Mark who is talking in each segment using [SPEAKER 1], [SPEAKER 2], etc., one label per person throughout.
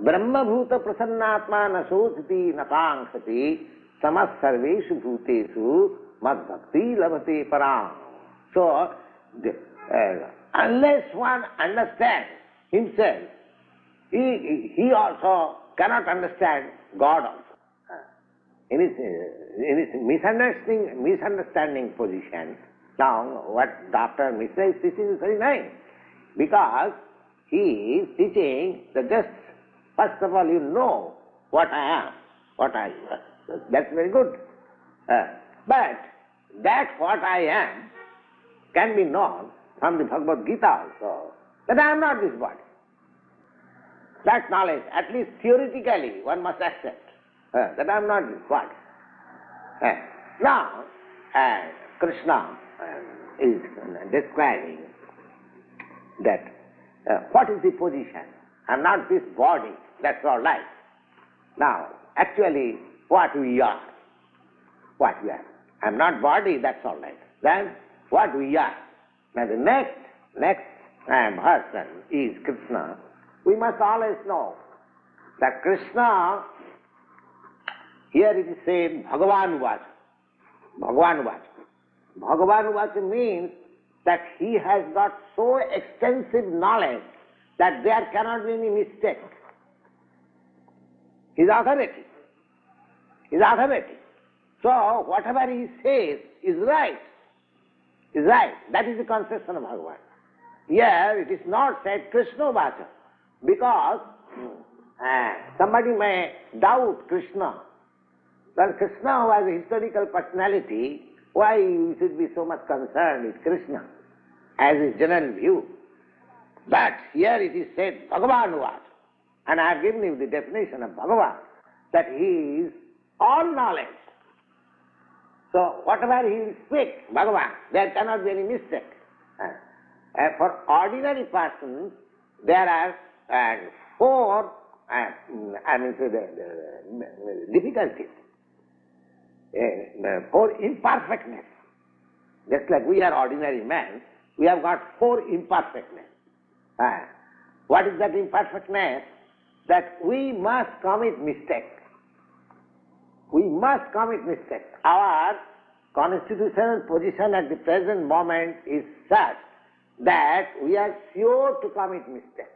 [SPEAKER 1] Brahma bhuta prasannatma na sochati na kangshati samas sarveshu bhuteshu mad bhakti labhate param. So, unless one understands himself, he also cannot understand God also. In his misunderstanding position, now what Dr. Mishra is teaching is very nice, because he is teaching that just first of all you know what I am, that's very good. But that what I am can be known from the Bhagavad Gita also, that I am not this body. That knowledge, at least theoretically, one must accept that I am not this body. Now, Krishna is describing that what is the position? I am not this body, that's all right. Now, actually, what we are? I am not body, that's all right. Then, what we are? Now, the next person is Krishna. We must always know that Krishna, here it is said, Bhagavan Vacha. Bhagavan Vacha. Bhagavan Vacha means that he has got so extensive knowledge that there cannot be any mistake. His authority. So, whatever he says is right. That is the conception of Bhagavan. Here it is not said Krishna Vacha, because somebody may doubt Krishna. Well, Krishna was a historical personality, why you should be so much concerned with Krishna, as is general view. But here it is said Bhagavan Vacha, and I have given you the definition of Bhagavan, that he is all knowledge. So whatever he will speak, Bhagavan, there cannot be any mistake. For ordinary persons, there are four difficulties, four imperfectness. Just like we are ordinary men, we have got four imperfectness. What is that imperfectness? That we must commit mistake. Our constitutional position at the present moment is such that we are sure to commit mistake.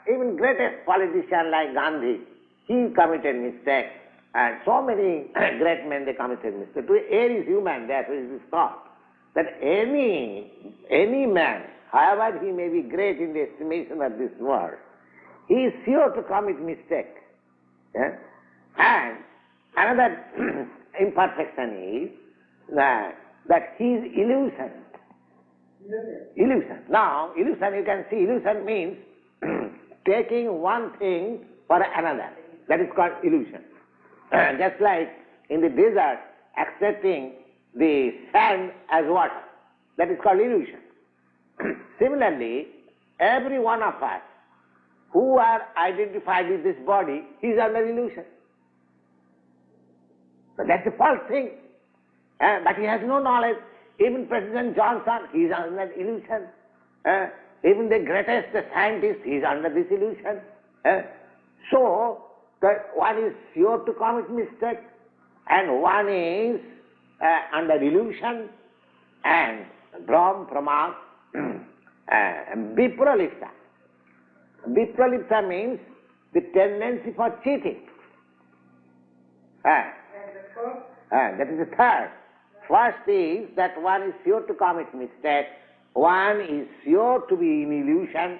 [SPEAKER 1] Even greatest politician like Gandhi, he committed mistake, and so many great men, they committed mistake. Air is human, that is this thought, that any man, however he may be great in the estimation of this world, he is sure to commit mistake. And another imperfection is that he is illusion. Now, illusion, you can see, illusion means taking one thing for another. That is called illusion. Just like in the desert, accepting the sand as water. That is called illusion. Similarly, every one of us who are identified with this body is under illusion. So that's the false thing. But he has no knowledge. Even President Johnson, he is under illusion. Even the greatest scientist, he is under this illusion. So, that one is sure to commit mistake, and one is under illusion, and Brahm, Pramad, Vipralipsa. Vipralipsa means the tendency for cheating. That is the third. First is that one is sure to commit mistake, one is sure to be in illusion,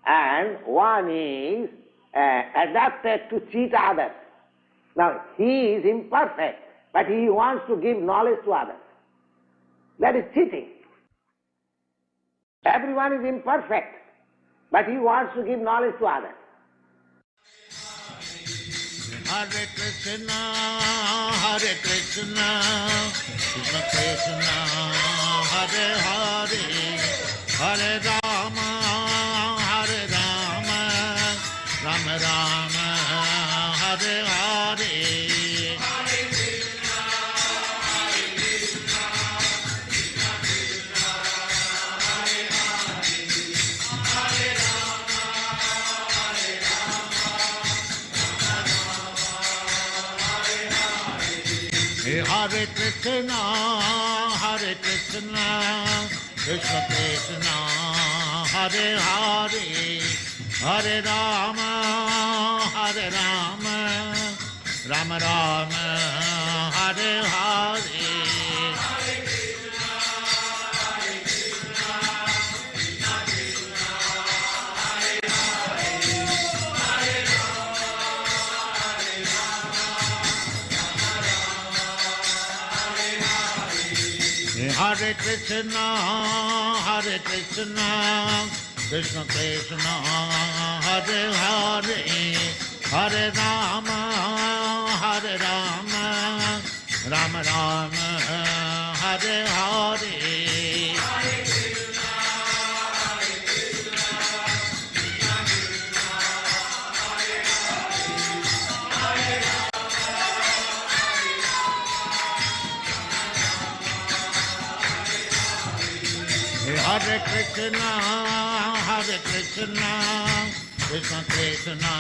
[SPEAKER 1] and one is adapted to cheat others. Now, he is imperfect, but he wants to give knowledge to others. That is cheating. Everyone is imperfect, but he wants to give knowledge to others.
[SPEAKER 2] Hare Krishna, Krishna Krishna, Hare Hare, Hare Rama, Rama Rama, Hare Hare. Hare Krishna, Krishna Krishna, Hare Hare, Hare Rama, Rama Rama, Hare Hare. Hare Krishna, Krishna Krishna, Hare Hare, Hare Rama, Rama Rama, Hare Hare. Hare Krishna, Krishna Krishna,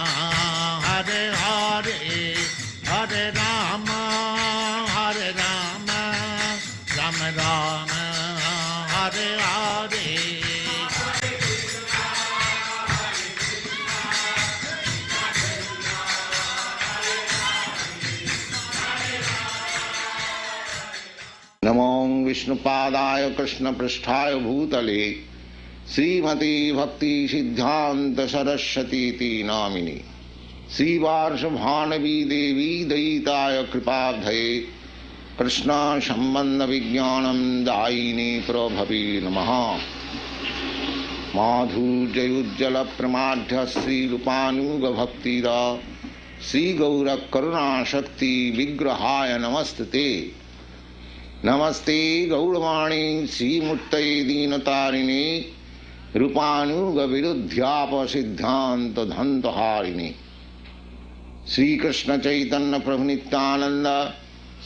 [SPEAKER 2] Hare Hare, Hare Rama, Rama Rama, Hare Hare.
[SPEAKER 3] नमो विष्णुपादाय कृष्णपृष्ठाय भूतले श्रीमती भक्ति सिद्धांत Saraswati nominee श्रीवार्षभानवी देवी दयिताय कृपाब्धये कृष्ण संबंध विज्ञानम दायिनी प्रभवे नमः। माधुर्योज्जल प्रमाढ्य श्रीरूपानुग भक्तिदा श्री गौर करुणा शक्ति विग्रहाय नमस्ते। नमस्ते गौरवाणी श्रीमूर्तये दीनतारिणे रूपानुग विरुद्ध्याप सिद्धांत धंतहारिणे। श्री कृष्ण चैतन्य प्रभु नित्यानंद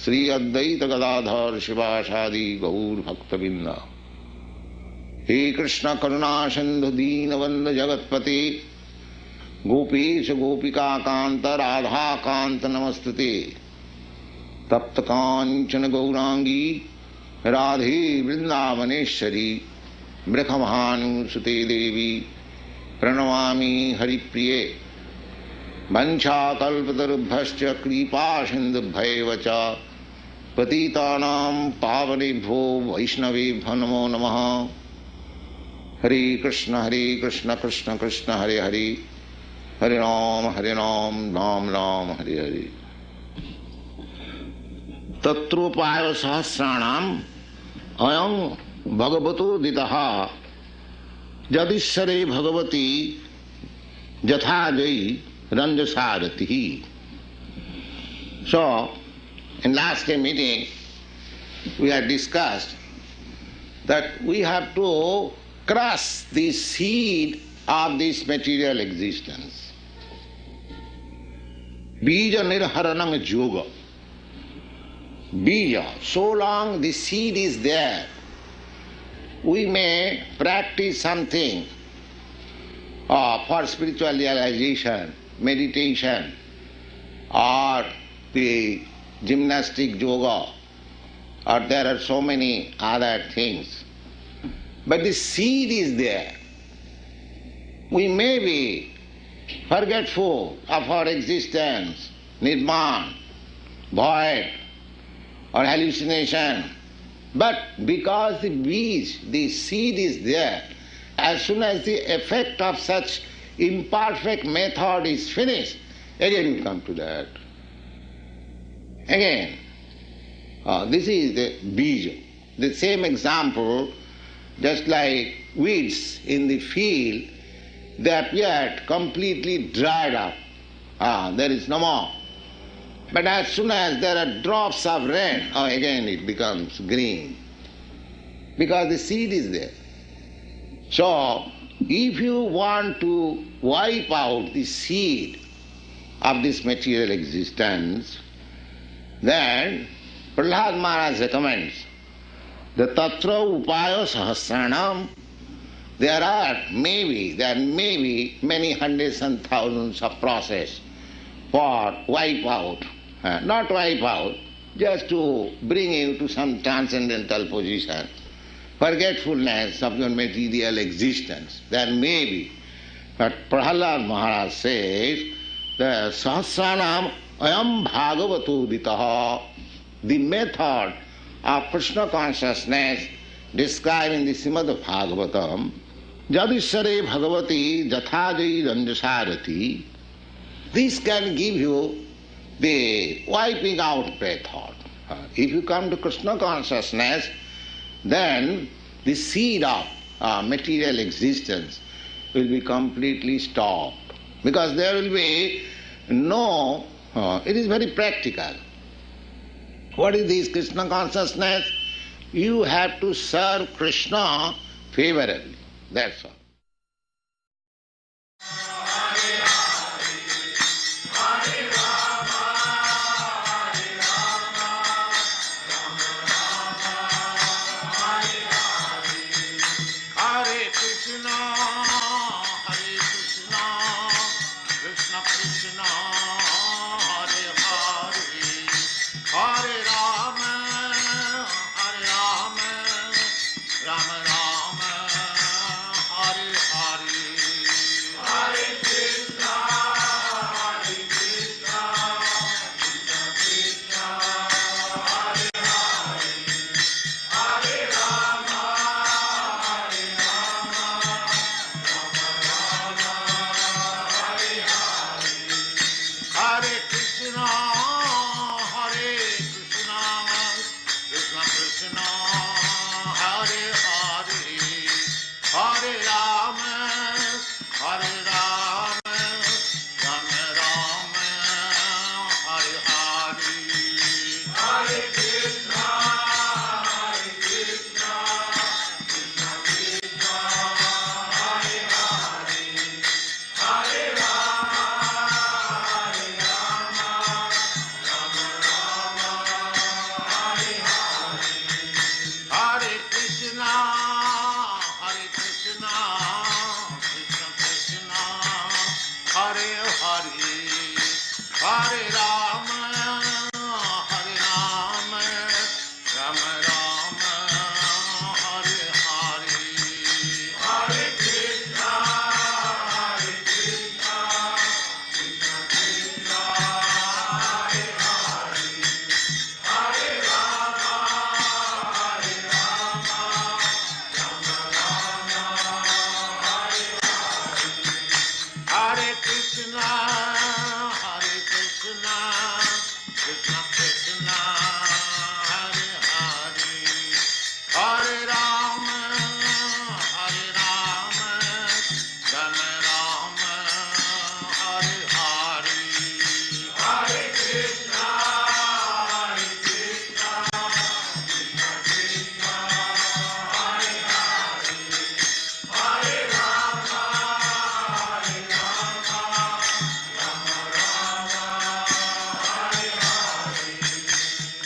[SPEAKER 3] श्री अद्वैत गदाधर शिवासादि गौर भक्तबिंद। हे कृष्ण करुणा सिंधु दीनबंध जगतपते गोपीश गोपिका कांत राधा कांत नमस्ते। तप्त कांचन गौरांगी राधे वृंदावनेश्वरी ब्रखभानुसुते देवी प्रणमामि हरिप्रिये। वंशाकल्पतरुभ्यश्च कृपा सिन्धुभ्यैव च पतितानां पावनेभ्यो वैष्णवेभ्यो नमो नमः। हरे कृष्ण कृष्ण कृष्ण हरे हरे, हरे राम राम राम हरे हरे। तत्रोपाय सहस्राणाम अयं भगवतोदितः यदीश्वरे Bhagwati यथाजयी रंजसारति। So, in last meeting, we had discussed that we have to crush the seed of this material existence. Bija nirharanam yoga. Bija, so long the seed is there, we may practice something for spiritual realization, meditation, or the gymnastic yoga, or there are so many other things. But the seed is there. We may be forgetful of our existence, nirman, void, or hallucination. But because the beach, the seed is there, as soon as the effect of such imperfect method is finished, again we come to that. Again, this is the bija. The same example, just like weeds in the field, they appeared completely dried up. There is no more. But as soon as there are drops of rain, again it becomes green. Because the seed is there. So, if you want to wipe out the seed of this material existence, then Prahlad Maharaj recommends the tatra upaya sahasranam. There may be many hundreds and thousands of process for wipe out. Not wipe out, just to bring you to some transcendental position, forgetfulness of your material existence. There may be. But Prahalad Maharaj says, the Sahasranam Ayam Bhagavato Ditaha, the method of Krishna consciousness described in the Srimad Bhagavatam, Jadishare Bhagavati Jathaji Ranjasarati, this can give you the wiping out method. If you come to Krishna consciousness, then the seed of material existence will be completely stopped. Because there will be no, it is very practical. What is this Krishna consciousness? You have to serve Krishna favorably. That's all.
[SPEAKER 2] Hare Krishna, Krishna Krishna, Hare Hare, Hare Rama, Rama Rama, Hare Hare. Hare Krishna, Krishna Krishna, Hare Hare, Hare Rama, Hare Krishna, Krishna Krishna, Hare Hare, Hare Rama, Rama Rama, Hare Hare. Hare Krishna, Krishna Krishna, Hare Hare, Hare Rama, Hare Krishna, Krishna Krishna, Hare Hare, Hare Rama, Rama Rama, Hare Hare. Hare Krishna, Krishna Krishna, Hare Hare, Hare Rama, Hare Krishna, Krishna Krishna, Hare Hare, Hare Rama, Rama Rama, Hare Hare. Hare Krishna, Krishna Krishna, Hare Hare,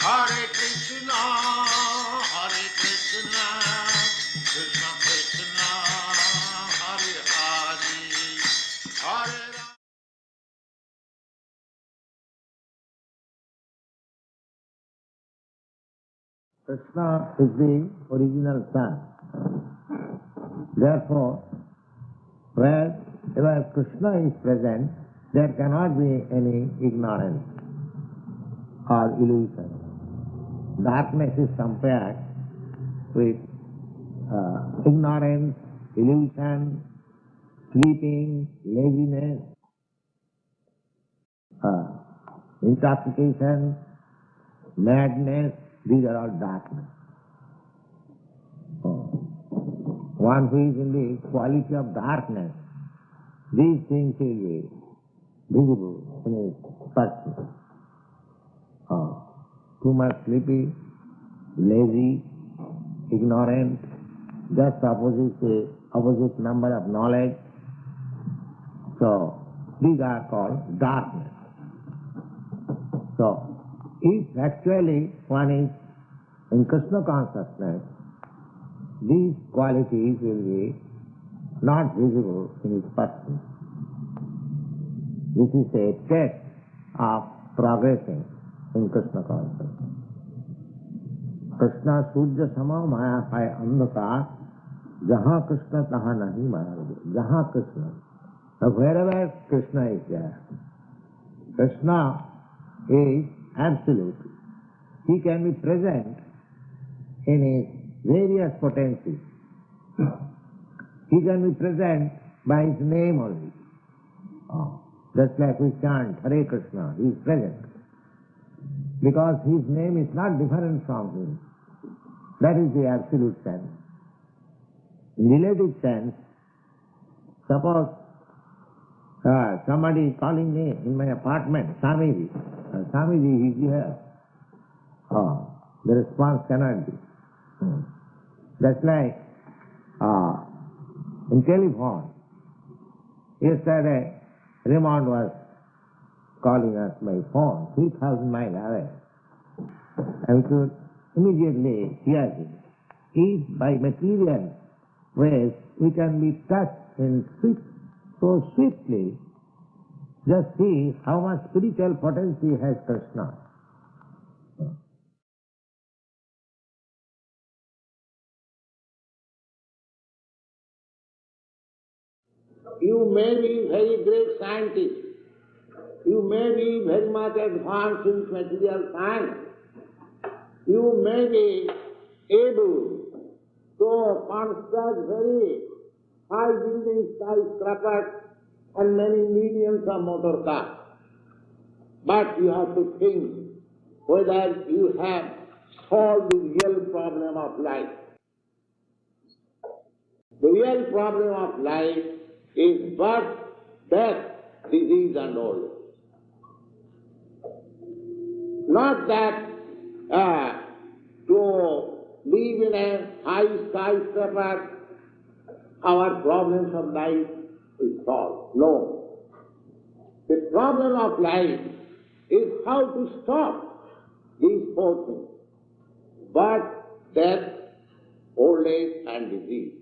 [SPEAKER 2] Hare Rama, Hare Krishna, Krishna Krishna, Hare Hare, Hare Rama.
[SPEAKER 1] Krishna is the original sun. Therefore, wherever Krishna is present, there cannot be any ignorance or illusion. Darkness is compared with ignorance, illusion, sleeping, laziness, intoxication, madness. These are all darkness. One who is in the quality of darkness, these things will be visible in his person. Too much sleepy, lazy, ignorant, just opposite number of knowledge. So these are called darkness. So if actually one is in Krishna consciousness, these qualities will be not visible in his person. This is a test of progressing in Krishna consciousness. Krishna सूर्य समा माया है अंधकार, जहाँ कृष्ण तहाँ नहीं माया, जहाँ Krishna, so wherever Krishna is there, Krishna is absolute. He can be present in his various potencies. He can be present by his name only. Just like we chant Hare Krishna, he is present. Because his name is not different from him. That is the absolute sense. In relative sense, suppose somebody calling me in my apartment, Swamiji, Swamiji is here. The response cannot be. That's like in telephone. Yesterday, Raymond was calling us by phone, 3,000 miles away. And we could immediately hear him. If by material ways we can be touched so swiftly, just see how much spiritual potency has Krishna. You may be very great scientist. You may be very much advanced in material science. You may be able to construct very high buildings, skyscrapers, and many millions of motor cars. But you have to think whether you have solved the real problem of life. The real problem of life is birth, death, disease and old. Not that to live in a high skyscraper, our problems of life is solved. No. The problem of life is how to stop these four things: birth, death, old age and disease.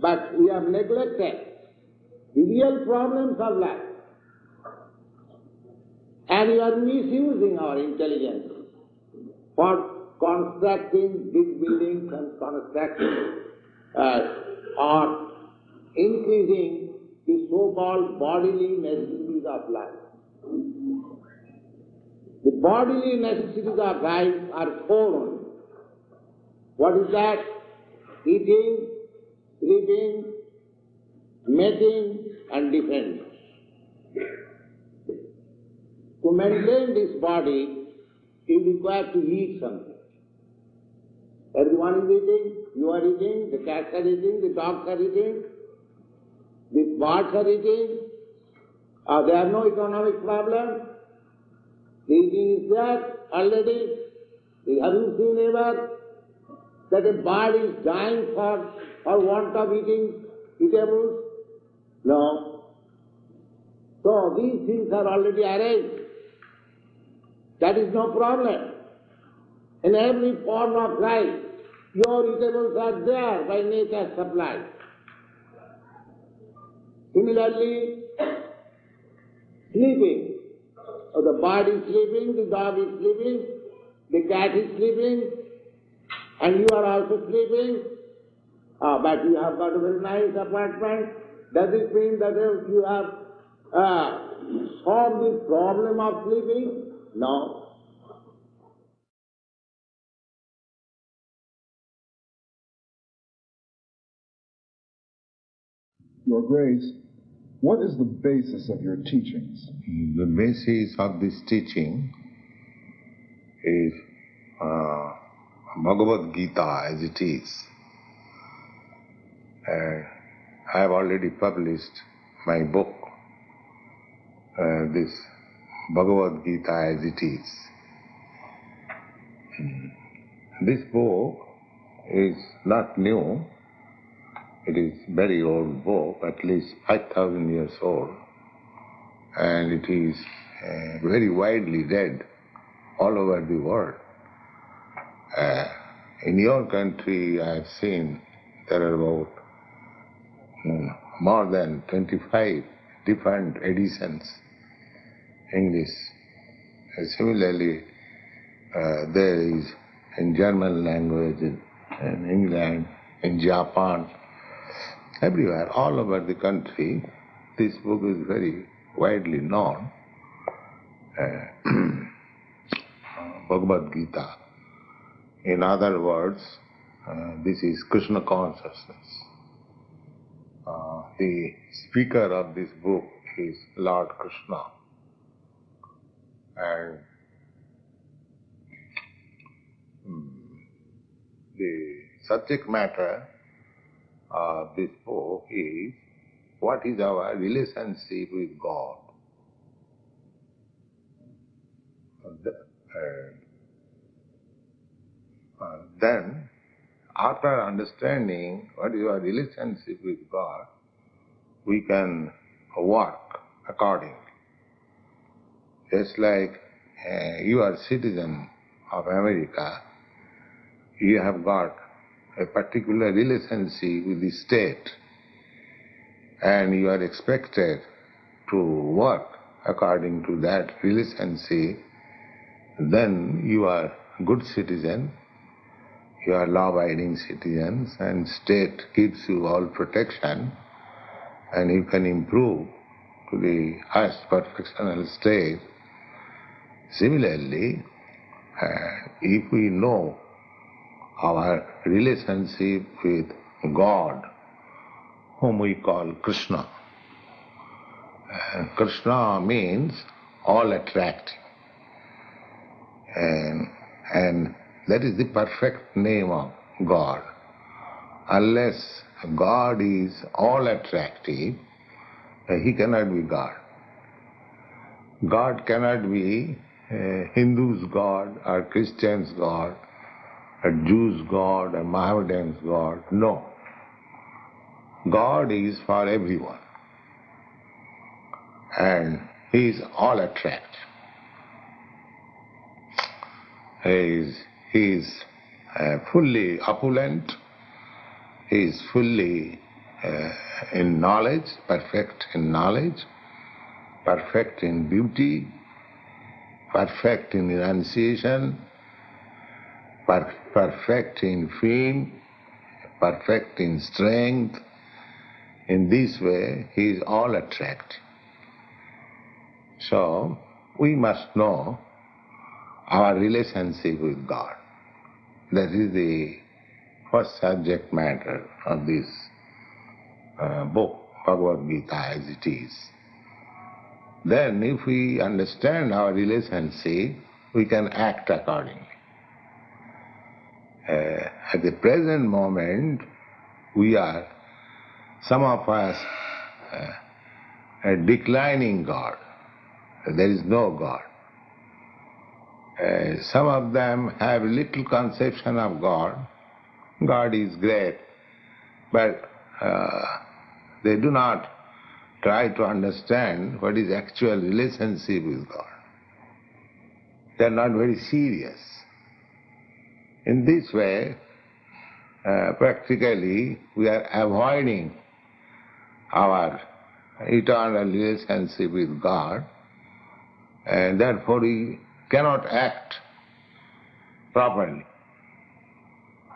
[SPEAKER 1] But we have neglected the real problems of life. And we are misusing our intelligence for constructing big buildings and constructing or increasing the so-called bodily necessities of life. The bodily necessities of life are four only. What is that? Eating, sleeping, mating and defending. To maintain this body, you require to eat something. Everyone is eating, you are eating, the cats are eating, the dogs are eating, the birds are eating. There are no economic problems. The eating is there already. Have you seen ever that a bird is dying for want of eating eatables? No. So these things are already arranged. That is no problem. In every form of life, your eatables are there by nature's supply. Similarly, sleeping. The bird is sleeping, the dog is sleeping, the cat is sleeping, and you are also sleeping. But you have got a very nice apartment. Does it mean that you have solved the problem of sleeping? No.
[SPEAKER 4] Your Grace, what is the basis of your teachings?
[SPEAKER 3] The basis of this teaching is Bhagavad Gita as it is. I have already published my book, this Bhagavad Gita as it is. This book is not new. It is very old book, at least 5,000 years old, and it is very widely read all over the world. In your country, I have seen there are about more than 25 different editions, English. Similarly, there is in German language, in England, in Japan, everywhere, all over the country, this book is very widely known. Bhagavad Gita. In other words, this is Krishna consciousness. The speaker of this book is Lord Krishna. And the subject matter of this book is what is our relationship with God. Then, after understanding what is our relationship with God, we can work accordingly. Just like you are citizen of America, you have got a particular relationship with the state, and you are expected to work according to that relationship. Then you are a good citizen, you are law-abiding citizens, and state gives you all protection, and you can improve to the highest perfectional state. Similarly, if we know our relationship with God, whom we call Krishna, Krishna means all attracting, and that is the perfect name of God. Unless God is all attractive, He cannot be God. God cannot be a Hindu's God or Christian's God, a Jew's God, a Mohammedan's God. No. God is for everyone. And He is all attractive. He is fully opulent. He is fully in knowledge, perfect in knowledge, perfect in beauty, perfect in renunciation, perfect in fame, perfect in strength. In this way, He is all attractive. So, we must know our relationship with God. That is the first subject matter of this book, Bhagavad Gita, as it is. Then, if we understand our relationship, we can act accordingly. At the present moment, we are, some of us, declining God. There is no God. Some of them have little conception of God. God is great, but they do not try to understand what is actual relationship with God. They are not very serious. In this way, practically, we are avoiding our eternal relationship with God, and therefore we cannot act properly.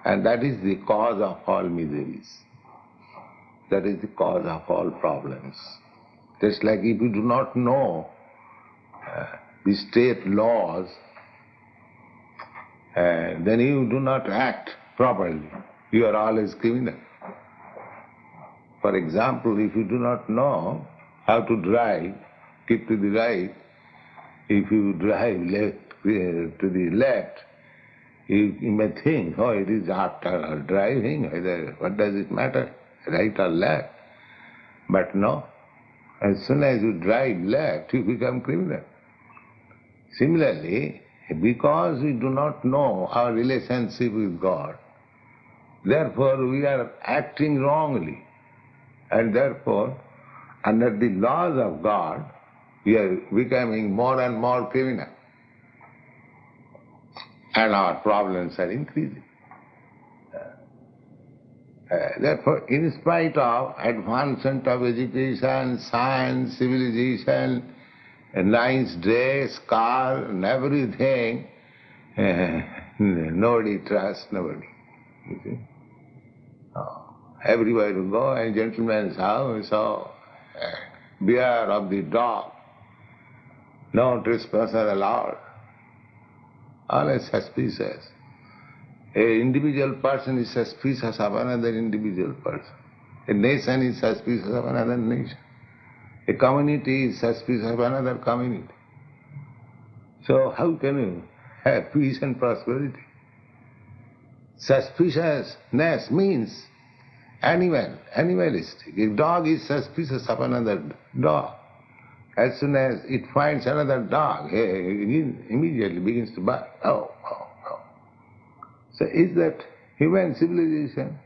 [SPEAKER 3] And that is the cause of all miseries. That is the cause of all problems. Just like if you do not know the state laws, then you do not act properly. You are always criminal. For example, if you do not know how to drive, keep to the right, if you drive to the left, you may think, oh, it is after driving, what does it matter, right or left? But no, as soon as you drive left, you become criminal. Similarly, because we do not know our relationship with God, therefore we are acting wrongly. And therefore, under the laws of God, we are becoming more and more criminal. And our problems are increasing. Therefore, in spite of advancement of education, science, civilization, a nice dress, car, and everything, Nobody trusts nobody. You see? Oh. Everywhere you go, a gentleman's house, so beware of the dog. No trespasser allowed. Always suspicious. An individual person is suspicious of another individual person. A nation is suspicious of another nation. A community is suspicious of another community. So how can you have peace and prosperity? Suspiciousness means animalistic. A dog is suspicious of another dog. As soon as it finds another dog, it immediately begins to bark. Oh, oh, oh. So is that human civilization?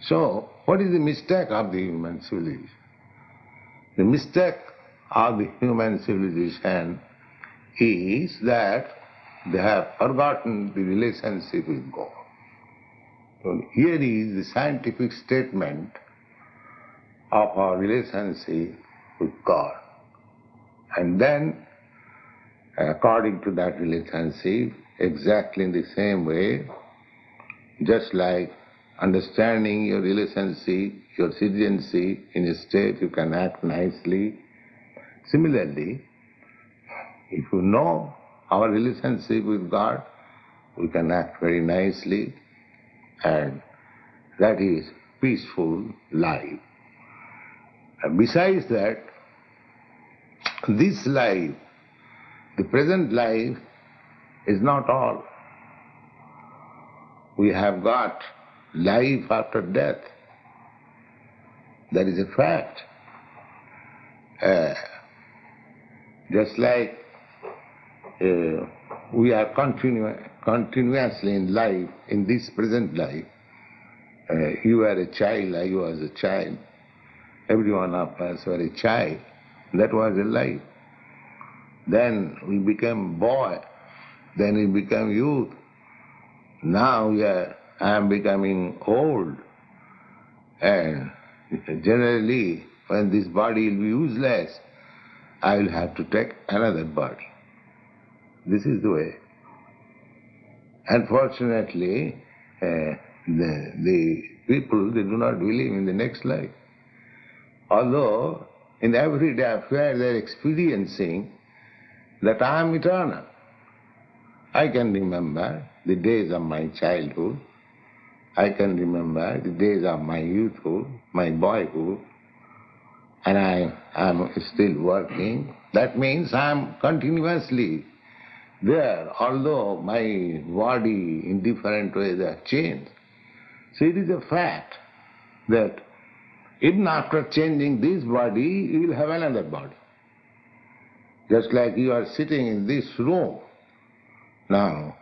[SPEAKER 3] So what is the mistake of the human civilization? The mistake of the human civilization is that they have forgotten the relationship with God. So here is the scientific statement of our relationship with God. And then, according to that relationship, exactly in the same way, just like understanding your relationship, your citizenship in a state, you can act nicely. Similarly, if you know our relationship with God, we can act very nicely, and that is peaceful life. And besides that, this life, the present life, is not all. We have got life after death. That is a fact. Just like we are continuously in life, in this present life. You were a child, I was a child. Every one of us were a child. That was a life. Then we became boy. Then we became youth. Now I am becoming old. And generally, when this body will be useless, I will have to take another body. This is the way. Unfortunately, the people, they do not believe in the next life. Although in everyday affair they are experiencing that I am eternal. I can remember the days of my childhood. I can remember the days of my youthhood, my boyhood, and I am still working. That means I am continuously there, although my body in different ways have changed. So it is a fact that even after changing this body, you will have another body. Just like you are sitting in this room. Now,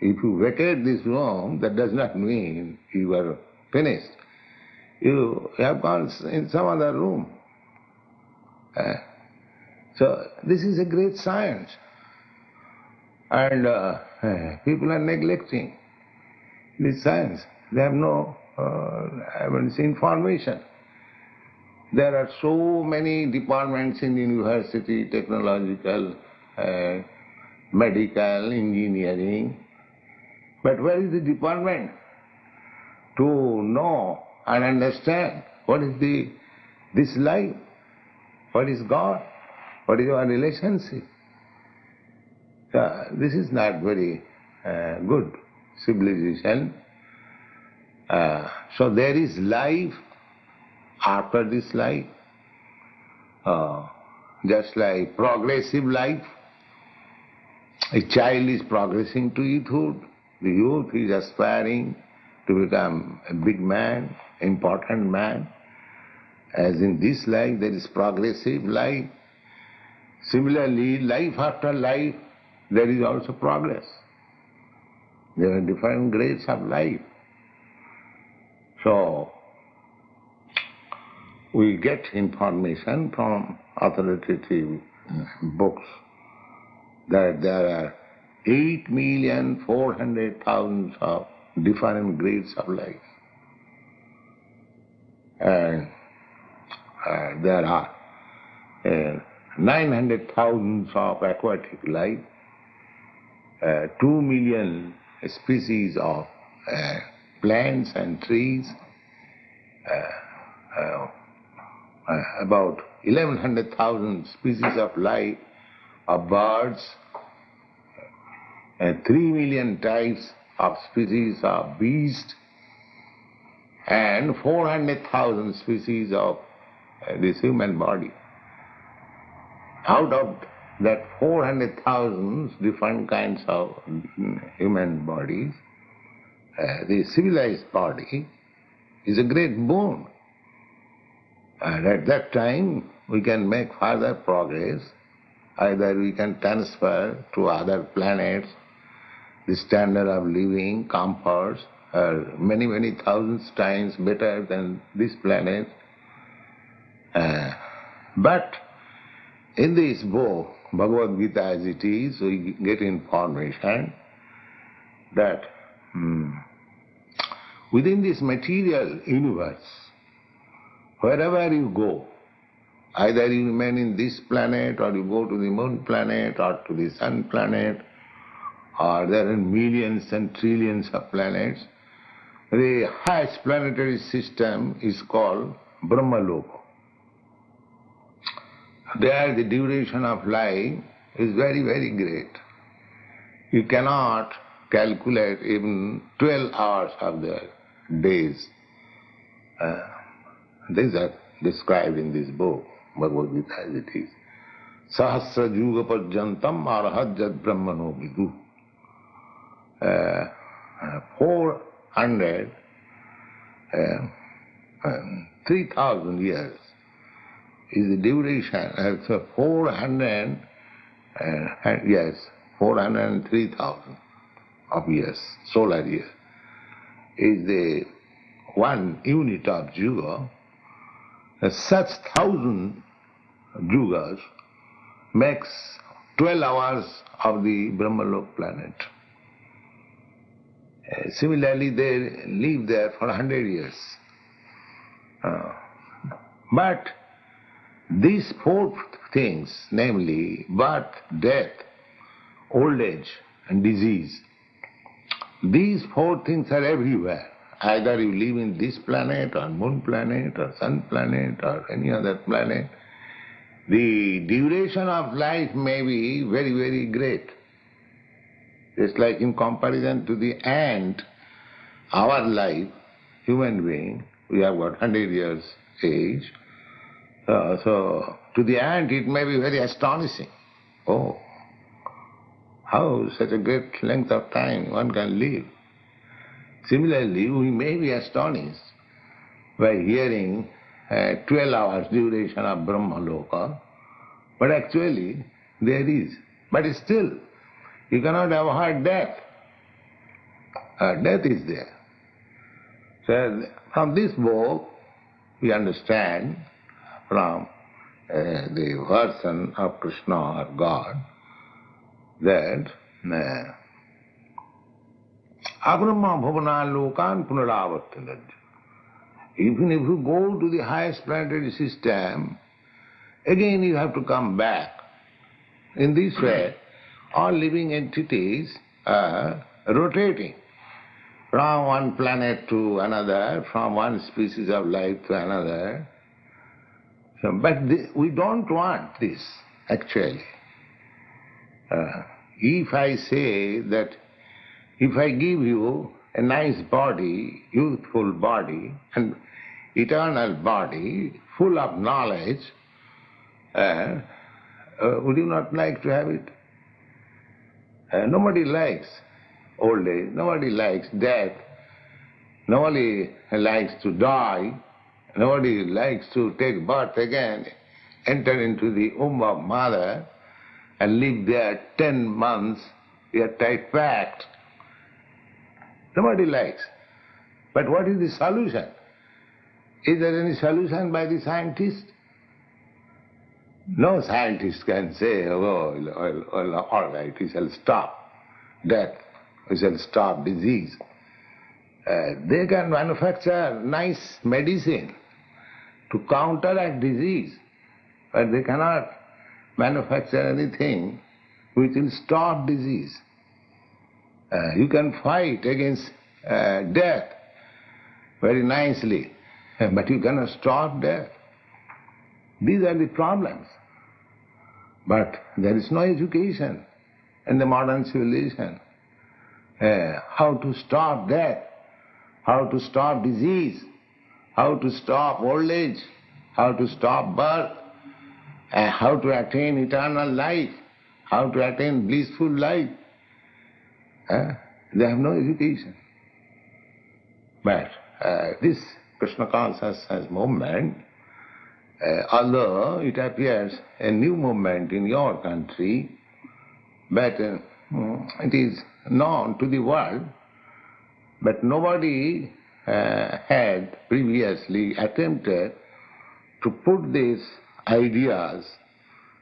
[SPEAKER 3] if you vacate this room, that does not mean you are finished. You have gone in some other room. So this is a great science. And people are neglecting this science. They have no information. There are so many departments in university, technological, medical, engineering. But where is the department to know and understand what is this life, what is God, what is our relationship? This is not very good civilization. So there is life after this life, just like progressive life. A child is progressing to youthhood. The youth is aspiring to become a big man, important man. As in this life, there is progressive life. Similarly, life after life, there is also progress. There are different grades of life. So, we get information from authoritative books that there are 8,400,000 of different grades of life. And there are 900,000 of aquatic life, 2 million species of plants and trees, about 1100,000 species of life, of birds, 3 million types of species of beasts, and 400,000 species of this human body. Out of that 400,000 different kinds of human bodies, the civilized body is a great boon. And at that time, we can make further progress. Either we can transfer to other planets the standard of living, comforts, are many, many thousands times better than this planet. But in this book, Bhagavad Gita as it is, we get information that within this material universe, wherever you go, either you remain in this planet or you go to the moon planet or to the sun planet, or there are millions and trillions of planets, the highest planetary system is called Brahmaloka. There the duration of life is very, very great. You cannot calculate even 12 hours of the days. These are described in this book, Bhagavad Gita as it is. Sahasra Juga Pajantam Arahajat Brahmano Vidu. 3,000 years is the duration, so 403,000 of years, solar year, is the one unit of Juga. Such 1,000 Yugas makes 12 hours of the Brahmalok planet. Similarly, they live there for 100 years. But these four things, namely birth, death, old age and disease, these four things are everywhere. Either you live in this planet or moon planet or sun planet or any other planet, the duration of life may be very, very great. It's like in comparison to the ant, our life, human being, we have got 100 years age. So to the ant it may be very astonishing. Oh, how such a great length of time one can live. Similarly, we may be astonished by hearing 12 hours duration of Brahmaloka, but actually there is. But still, you cannot avoid death. Death is there. So from this book, we understand from the version of Krishna or God that Abrahma bhavana lokan punaravartanaj. Even if you go to the highest planetary system, again you have to come back. In this way, all living entities are rotating from one planet to another, from one species of life to another. But we don't want this, actually. If I say that if I give you a nice body, youthful body, and eternal body, full of knowledge, would you not like to have it? Nobody likes old age, nobody likes death, nobody likes to die, nobody likes to take birth again, enter into the womb of mother and live there 10 months, tight packed. Nobody likes. But what is the solution? Is there any solution by the scientist? No scientist can say, all right, we shall stop death, we shall stop disease. They can manufacture nice medicine to counteract disease, but they cannot manufacture anything which will stop disease. You can fight against death very nicely, but you cannot stop death. These are the problems. But there is no education in the modern civilization. How to stop death, how to stop disease, how to stop old age, how to stop birth, how to attain eternal life, how to attain blissful life. They have no education. But this Krishna consciousness movement, although it appears a new movement in your country, but it is known to the world, but nobody had previously attempted to put these ideas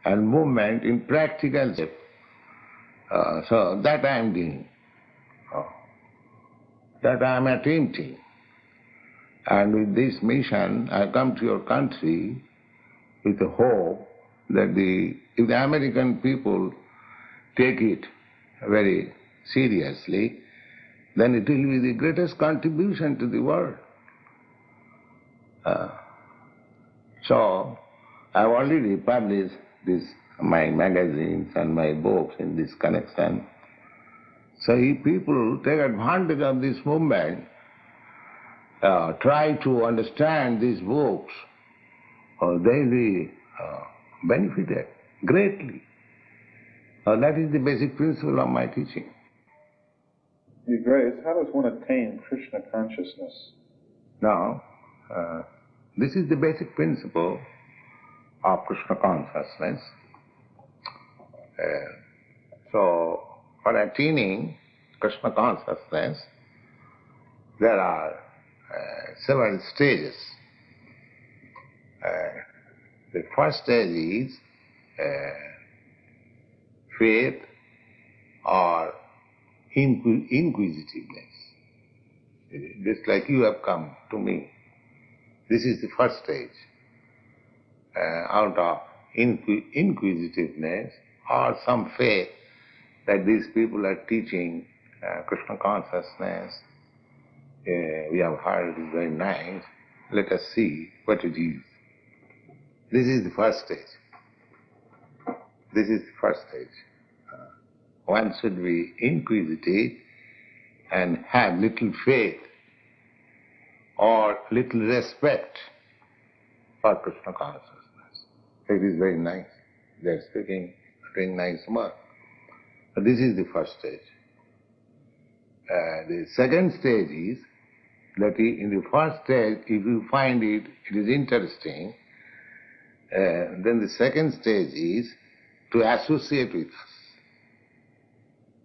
[SPEAKER 3] and movement in practical shape. So that I am doing, that I am attempting. And with this mission, I come to your country with the hope that if the American people take it very seriously, then it will be the greatest contribution to the world. So, I have already published my magazines and my books in this connection. So if people take advantage of this movement, try to understand these books, they will be benefited greatly. That is the basic principle of my teaching.
[SPEAKER 4] Your Grace, how does one attain Krishna consciousness?
[SPEAKER 3] Now, this is the basic principle of Krishna consciousness. So, for attaining Krishna consciousness, there are several stages. The first stage is faith or inquisitiveness. Just like you have come to me. This is the first stage. Out of inquisitiveness or some faith that these people are teaching Krishna consciousness, we have heard it is very nice. Let us see what it is. This is the first stage. This is the first stage. One should be inquisitive and have little faith or little respect for Krishna consciousness. It is very nice. They are speaking, doing nice work. But this is the first stage. The second stage is that in the first stage, if you find it is interesting, then the second stage is to associate with us,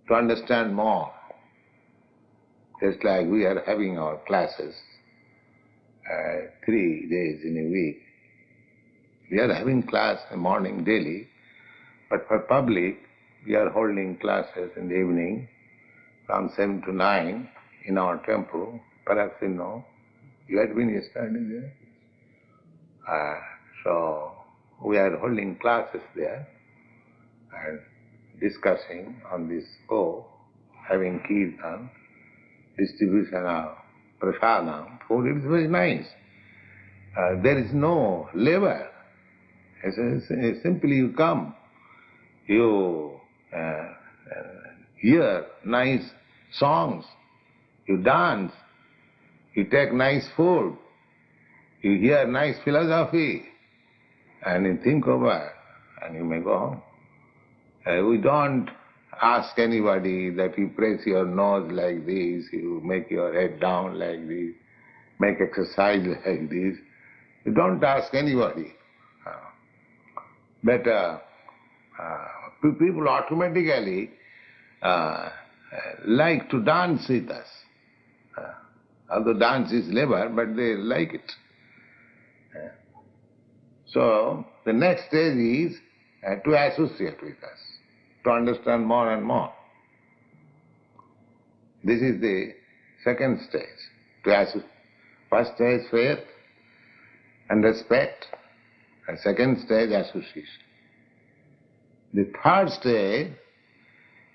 [SPEAKER 3] to understand more. Just like we are having our classes 3 days in a week. We are having class in the morning daily, but for public, we are holding classes in the evening from 7 to 9 in our temple. Perhaps you know, you had been yesterday there. So we are holding classes there and discussing on this having kirtan, distribution of prasadam, food. It is very nice. There is no labor. Simply you come, you hear nice songs, you dance, you take nice food, you hear nice philosophy, and you think over, and you may go home. We don't ask anybody that you press your nose like this, you make your head down like this, make exercise like this. You don't ask anybody. But people automatically like to dance with us. Although dance is labor, but they like it. So the next stage is to associate with us, to understand more and more. This is the second stage. First stage, faith and respect. And second stage, association. The third stage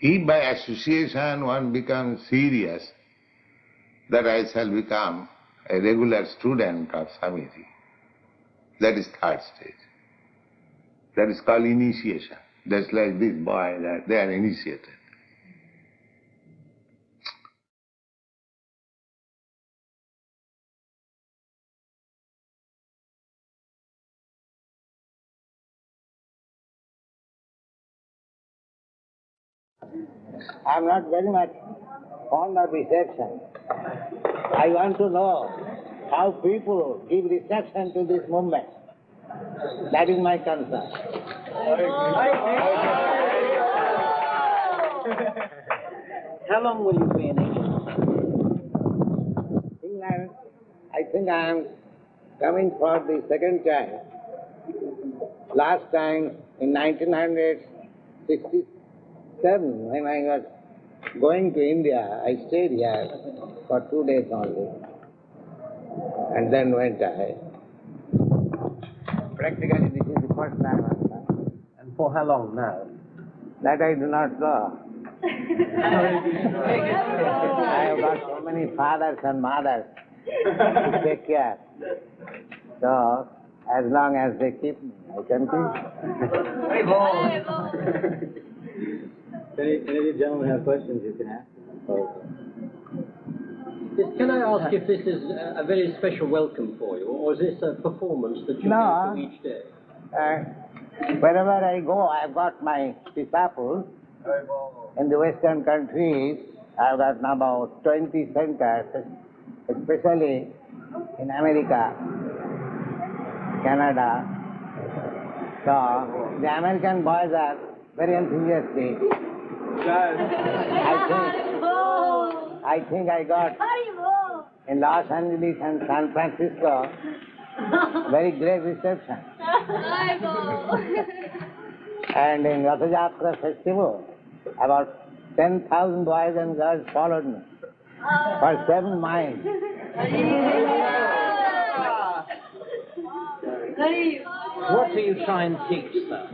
[SPEAKER 3] If by association one becomes serious, that I shall become a regular student of Samiti, that is third stage. That is called initiation. Just like this boy, that they are initiated.
[SPEAKER 1] I am not very much fond of reception. I want to know how people give reception to this movement. That is my concern.
[SPEAKER 5] How long will you be in England?
[SPEAKER 1] I think I am coming for the second time. Last time in 1967, when I was going to India, I stayed here for 2 days only, and then went ahead. Practically, this is the first time I am coming.
[SPEAKER 5] And for how long now?
[SPEAKER 1] That I do not know. I have got so many fathers and mothers to take care. So, as long as they keep me, I can keep.
[SPEAKER 5] Any of you gentlemen have questions you can ask? Yes, can I ask if this is a very special welcome for you, or is this a performance that you
[SPEAKER 1] No.
[SPEAKER 5] do each day?
[SPEAKER 1] Wherever I go, I've got my disciples. In the Western countries, I've got about 20 centers, especially in America, Canada. So, the American boys are very enthusiastic. I think I got in Los Angeles and San Francisco very great reception. And in Ratha Yatra festival, about 10,000 boys and girls followed me for 7 miles.
[SPEAKER 5] What do you try and teach, sir?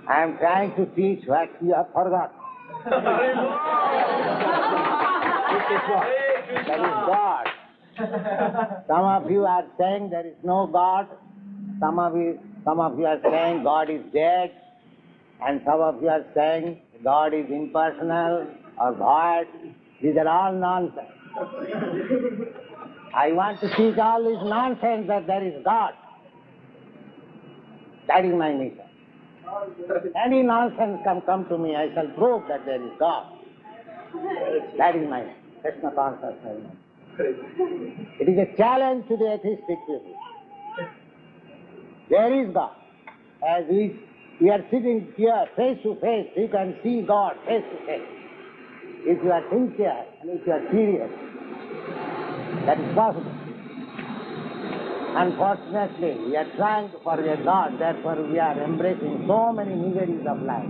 [SPEAKER 1] I am trying to teach what you have forgot.
[SPEAKER 5] Which is what?
[SPEAKER 1] That is God. Some of you are saying there is no God. Some of you are saying God is dead. And some of you are saying God is impersonal or void. These are all nonsense. I want to teach all this nonsense that there is God. That is my mission. Any nonsense can come to me, I shall prove that there is God. That is my Krishna consciousness. It is a challenge to the atheistic people. There is God. As we are sitting here face to face, you can see God face to face. If you are sincere and if you are serious, that is possible. Unfortunately, we are trying to forget God, therefore we are embracing so many miseries of life.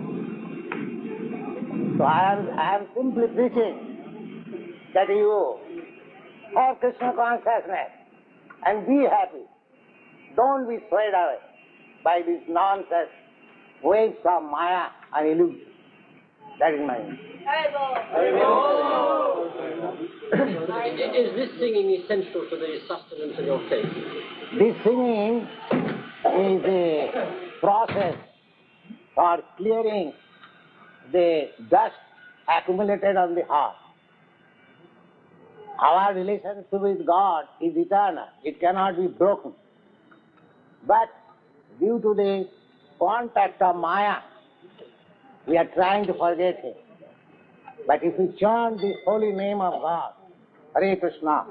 [SPEAKER 1] So I am simply preaching that you have Krishna consciousness and be happy. Don't be swayed away by these nonsense waves of Maya and illusion. That is my aim.
[SPEAKER 5] Is this singing essential to the sustenance of your faith?
[SPEAKER 1] This singing is a process for clearing the dust accumulated on the heart. Our relationship with God is eternal. It cannot be broken. But due to the contact of Maya, we are trying to forget Him. But if we chant the holy name of God, Hare Krishna,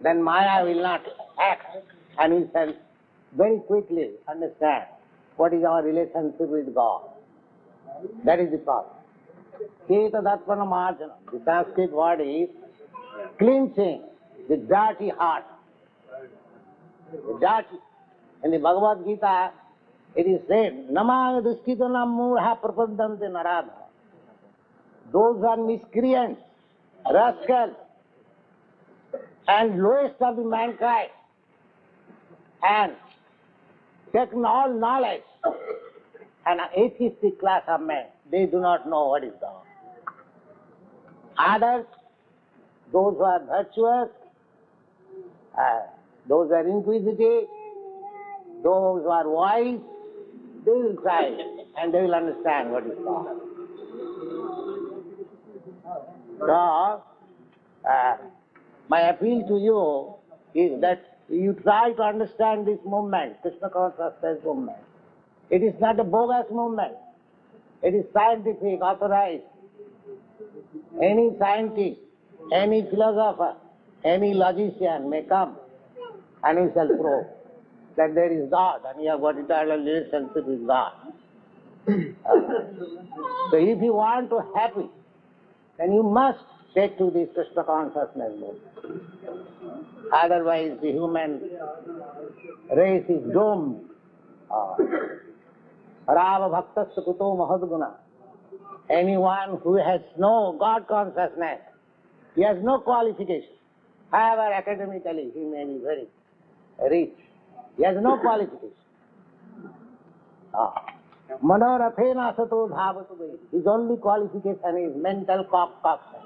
[SPEAKER 1] then Maya will not act and we shall very quickly understand what is our relationship with God. That is the problem. Keta Darpana Marjana, the Sanskrit word is cleansing the dirty heart. The dirty. In the Bhagavad Gita, it is said, Namaya Duskitana Murha Prapadante Narada. Those are miscreants, rascals, and lowest of the mankind, and taken all knowledge, an atheistic class of men. they do not know what is God. Others, those who are virtuous, those who are inquisitive, those who are wise, they will try and they will understand what is God. So, my appeal to you is that you try to understand this movement, Krishna consciousness movement. It is not a bogus movement. It is scientific, authorized. Any scientist, any philosopher, any logician may come and he shall prove that there is God and you have got eternal relationship with God. So if you want to happy, then you must take to this Krishna consciousness movement. Otherwise the human race is doomed. Rava bhaktasya kuto mahadguna. Anyone who has no God consciousness, he has no qualification. However, academically he may be very rich. He has no qualification. Manorathena sato dhavatu vai. His only qualification is mental concoction.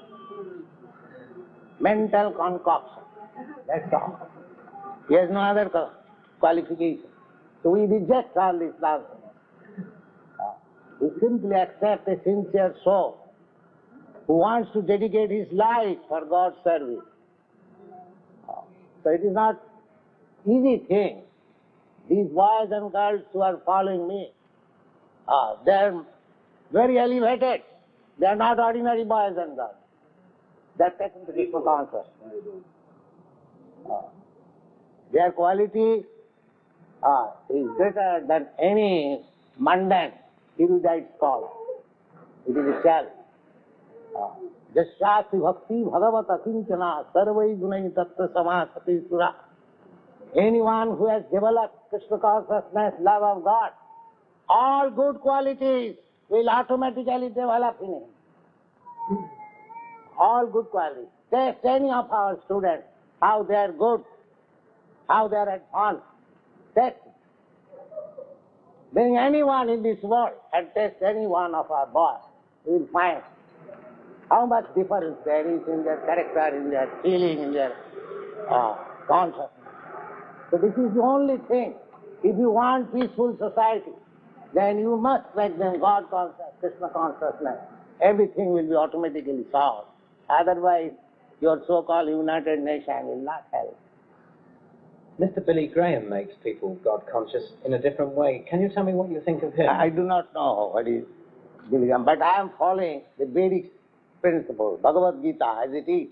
[SPEAKER 1] Mental concoction. That's all. He has no other qualification. So we reject all this nonsense. We simply accept a sincere soul who wants to dedicate his life for God's service. So it is not easy thing. These boys and girls who are following me, they are very elevated. They are not ordinary boys and girls. They are taken to Krishna consciousness. Their quality is greater than any mundane erudite scholar. It is a challenge. Jasyati bhakti bhagavata kinchana sarvai gunai tattva samasati sura. Anyone who has developed Krishna consciousness, love of God, all good qualities will automatically develop in him. All good qualities. Test any of our students, how they are good, how they are advanced. Test it. Bring anyone in this world and test any one of our boys. You will find how much difference there is in their character, in their feeling, in their consciousness. So this is the only thing. If you want peaceful society, then you must make them God conscious, Krishna consciousness. Everything will be automatically solved. Otherwise, your so-called United Nations will not help.
[SPEAKER 5] Mr. Billy Graham makes people God conscious in a different way. Can you tell me what you think of him?
[SPEAKER 1] I do not know what is Billy Graham, but I am following the Vedic principle, Bhagavad Gita as it is.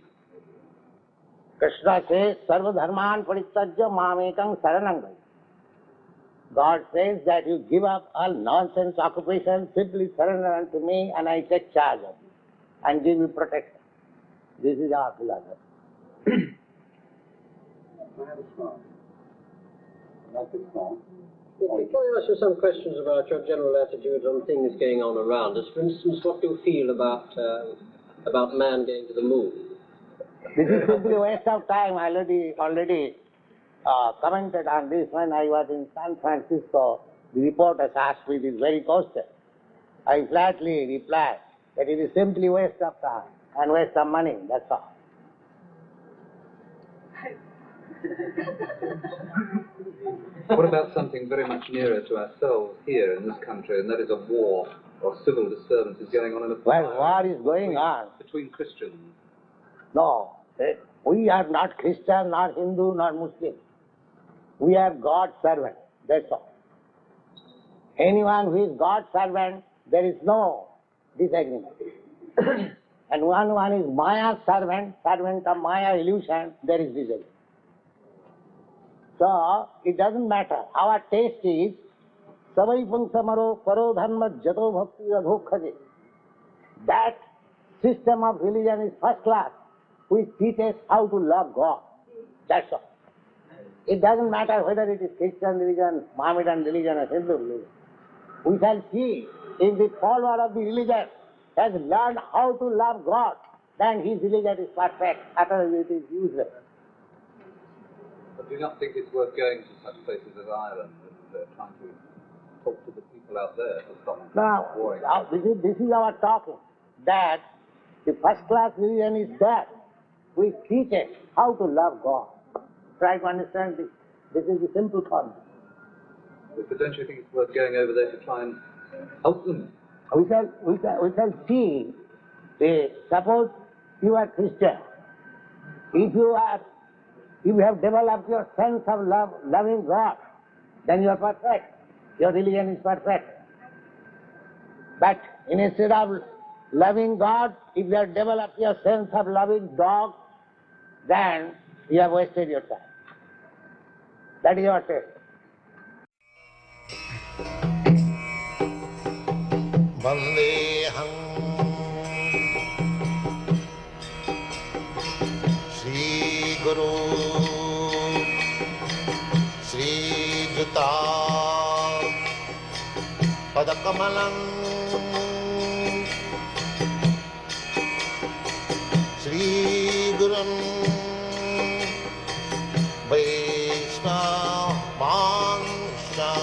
[SPEAKER 1] Krishna says, Sarva dharman parityajya mamekam saranam vaj. God says that you give up all nonsense occupations, simply surrender unto me and I take charge of you and give you protection. This is our philosophy.
[SPEAKER 5] Can I ask you some questions about your general attitude on things going on around us? For instance, what do you feel about man going to the moon?
[SPEAKER 1] This is simply a waste of time. I already commented on this when I was in San Francisco. The reporters asked me this very question. I flatly replied that it is simply waste of time and waste of money, that's all.
[SPEAKER 6] What about something very much nearer to ourselves here in this country, and that is a war or civil disturbances going on in the
[SPEAKER 1] Well, war is going on.
[SPEAKER 6] between Christians?
[SPEAKER 1] No, we are not Christian, not Hindu, not Muslim. We are God's servant, that's all. Anyone who is God's servant, there is no disagreement. And one is Maya's servant, servant of Maya illusion, there is disagreement. So, it doesn't matter. Our taste is savai punsamaro paro dharma jato bhakti adhokhaje. That system of religion is first class, which teaches how to love God. That's all. It doesn't matter whether it is Christian religion, Mohammedan religion or Hindu religion. We shall see if the follower of the religion has learned how to love God, then his religion is perfect, otherwise it is useless.
[SPEAKER 6] But do you not think it's worth going to such places as Ireland and trying to talk to the people people out there to stop
[SPEAKER 1] Now,
[SPEAKER 6] warring.
[SPEAKER 1] this is our talking, that the first-class religion is that we teach it how to love God. Try to understand this. This is the simple concept.
[SPEAKER 6] But don't you think it's worth going over there to try and help them?
[SPEAKER 1] We shall see, suppose you are Christian. If you have developed your sense of loving God, then you are perfect. Your religion is perfect. But instead of loving God, if you have developed your sense of loving dog, then you have wasted your time. That is your test.
[SPEAKER 3] Vandeham Shri Guru Shri Juta Padakamalam Shri Gurum Vaishnavansham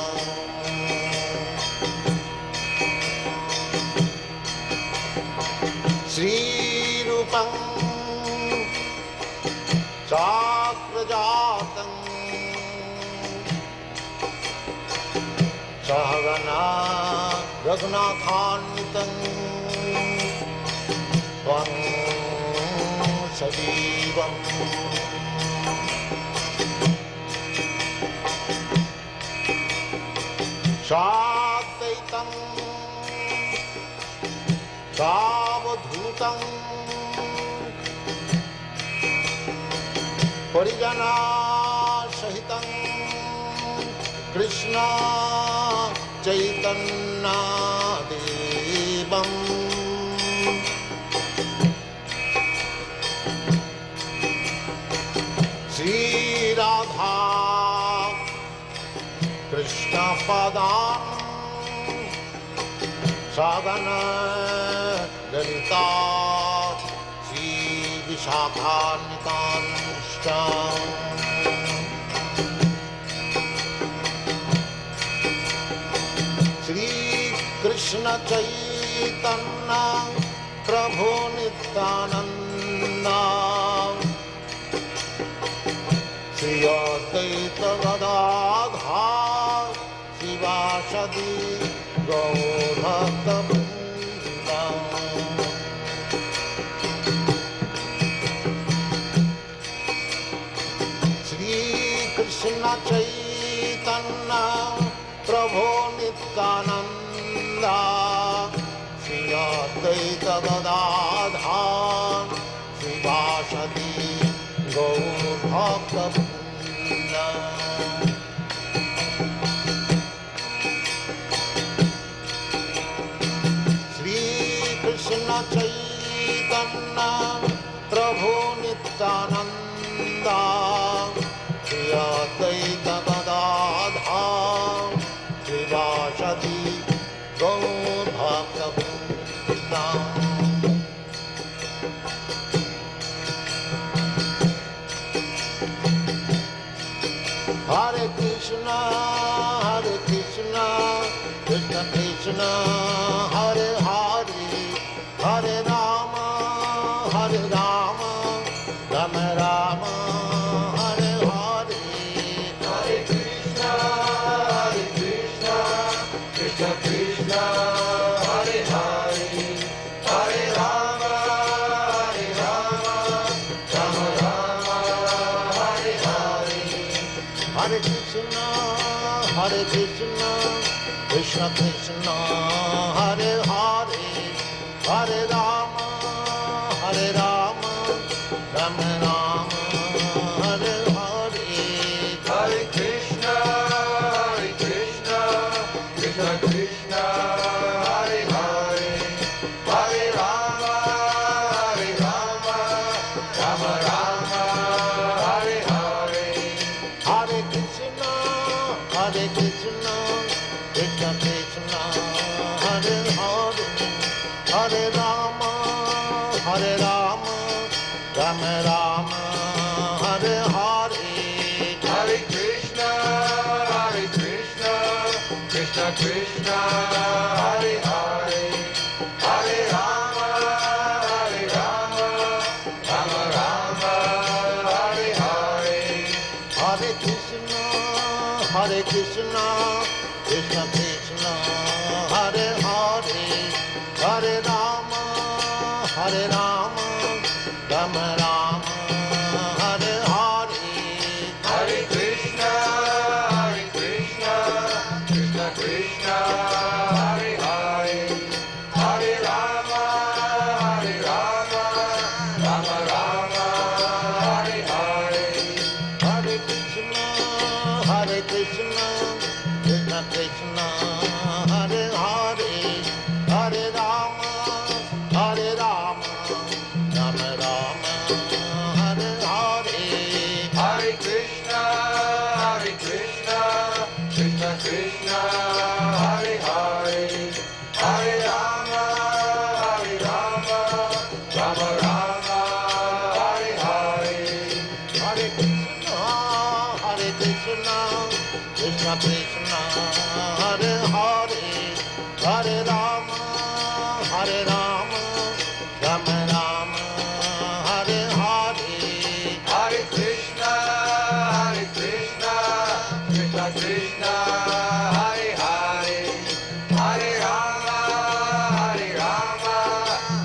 [SPEAKER 3] Shri Rupam Chakrajatam Sahagana Raghunathanvitam Tvam Sajivam Shadvaitam Savadhutam Parijana Sahitam Krishna Chaitanya Devam Sri Radha Krishna Padam Sagana Lalita Sri Vishakhanitanstam Sri Krishna Chaitanya Prabhu Nityananda Sri Advaita Gadadhar Sivasadi Gaur Bhakta Vrindam Sri Krishna Chaitanya Prabhu Nityananda Sri Advaita Gadadhar Sivasadi Gaur Bhakta Vrindam Krishna Chaitanya Prabhu Nityananda Sri Advaita Gadadhar Sivasadi Gaur Bhakta Vrindam Hare Krishna Krishna Krishna Hare Hare Hare Rama Rama Rama Hare Hare Hare Krishna Krishna Krishna Hare Hare Hare Rama Rama Rama Hare Hare Hare Krishna Krishna Krishna Hare Hare Hare Rama Rama Rama Hare Hare Hare Krishna Krishna Krishna Hare Hare Hare Rama Rama Rama Hare Hare Hare Krishna Krishna Krishna Hare Hare Hare Rama Rama Rama Hare Hare Hare Krishna Krishna
[SPEAKER 2] Krishna, Hare Hare, Hare Rama, Rama Rama, Hare Hare.
[SPEAKER 3] Hare Krishna, Krishna Krishna, Hare Hare, Hare Rama, Rama Rama, Hare Hare.
[SPEAKER 2] Hare Krishna, Krishna Krishna, Hare Hare, Hare Rama, Rama Rama, Hare Hare.
[SPEAKER 3] Hare Krishna, Krishna Krishna, Hare Hare, Hare Rama, Rama Rama, Hare Hare.
[SPEAKER 2] Hare Krishna, Krishna Krishna, Hare Hare, Hare Rama, Rama Rama, Hare Hare.
[SPEAKER 3] Hare Krishna, Krishna Krishna, Hare Hare, Hare Rama, Rama Rama, Hare Hare.
[SPEAKER 2] Hare Krishna, Krishna Krishna, Hare Hare, Hare Rama,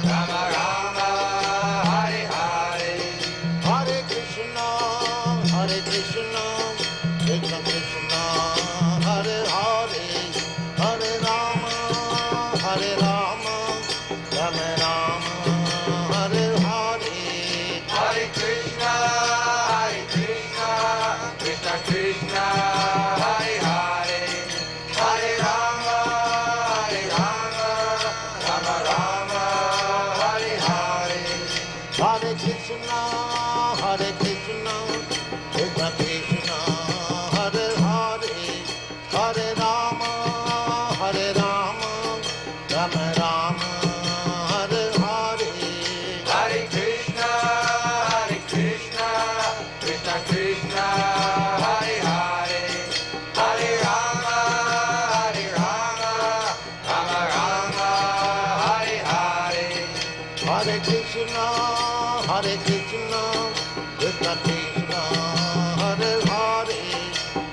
[SPEAKER 2] Rama Rama, Hare Hare.
[SPEAKER 3] Hare Krishna, Krishna Krishna, Hare Hare, Hare Rama, Rama Rama, Hare Hare.
[SPEAKER 2] Hare Krishna, Krishna Krishna, Hare Hare, Hare Rama, Rama Rama, Hare Hare.
[SPEAKER 3] Hare Krishna, Krishna Krishna, Hare Hare, Hare Rama, Rama Rama, Hare Hare.
[SPEAKER 2] Hare Krishna, Krishna Krishna, Hare Hare, Hare Rama, Rama Rama, Hare Hare.
[SPEAKER 3] Hare Krishna, Krishna Krishna, Hare Hare,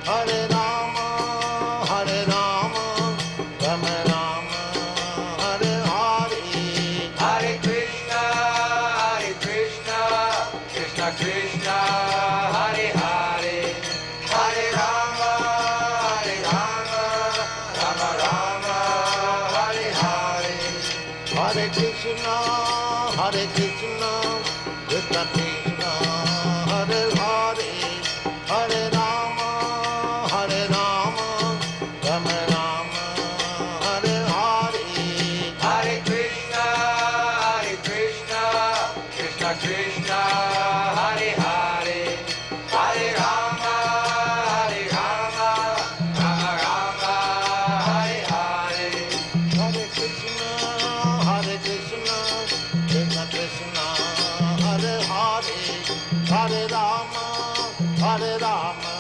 [SPEAKER 3] Hare Rama, Rama Rama, Hare Hare.
[SPEAKER 2] Hare Krishna, Krishna Krishna, Hare Hare, Hare Rama, Rama Rama, Hare Hare.
[SPEAKER 3] Hare Krishna, Krishna Krishna, Hare Hare, Hare Rama, Rama Rama, Hare Hare.
[SPEAKER 2] Hare Krishna, Krishna Krishna, Hare Hare, Hare Rama, Rama Rama, Hare Hare.
[SPEAKER 3] Hare Krishna, Krishna Krishna, Hare Hare, Hare Rama,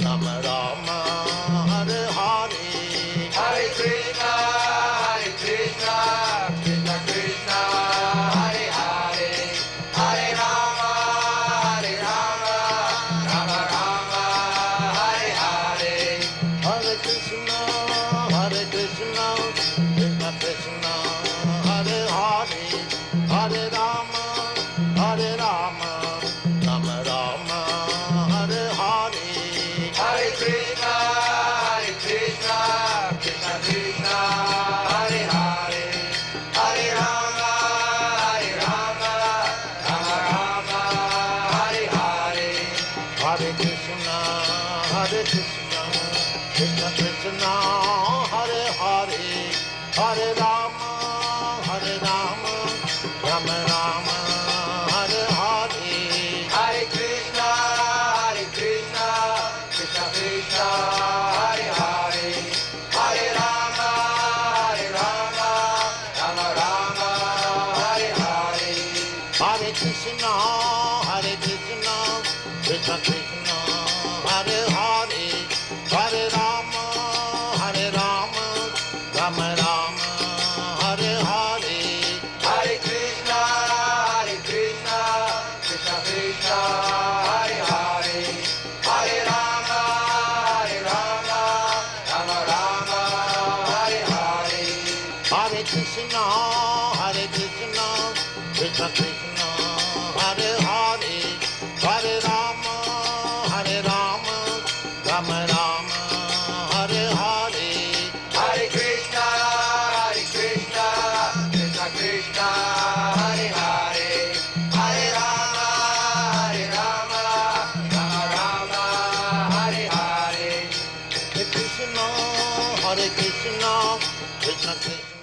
[SPEAKER 3] Rama Rama, Hare Hare.
[SPEAKER 2] Hare Krishna, Krishna Krishna, Hare Hare, Hare Rama, Rama Rama, Hare Hare.
[SPEAKER 3] Hare Krishna, Krishna Krishna, Hare Hare, Hare Rama, Rama Rama, Hare Hare.
[SPEAKER 2] Hare Krishna, Krishna Krishna,
[SPEAKER 3] Hare Krishna, Krishna Krishna, Hare Hare, Hare Rama, Rama Rama, Hare Hare.
[SPEAKER 2] Hare Krishna, Krishna Krishna, Hare Hare, Hare Rama, Rama Rama, Hare Hare.
[SPEAKER 3] Hare Krishna, Krishna Krishna.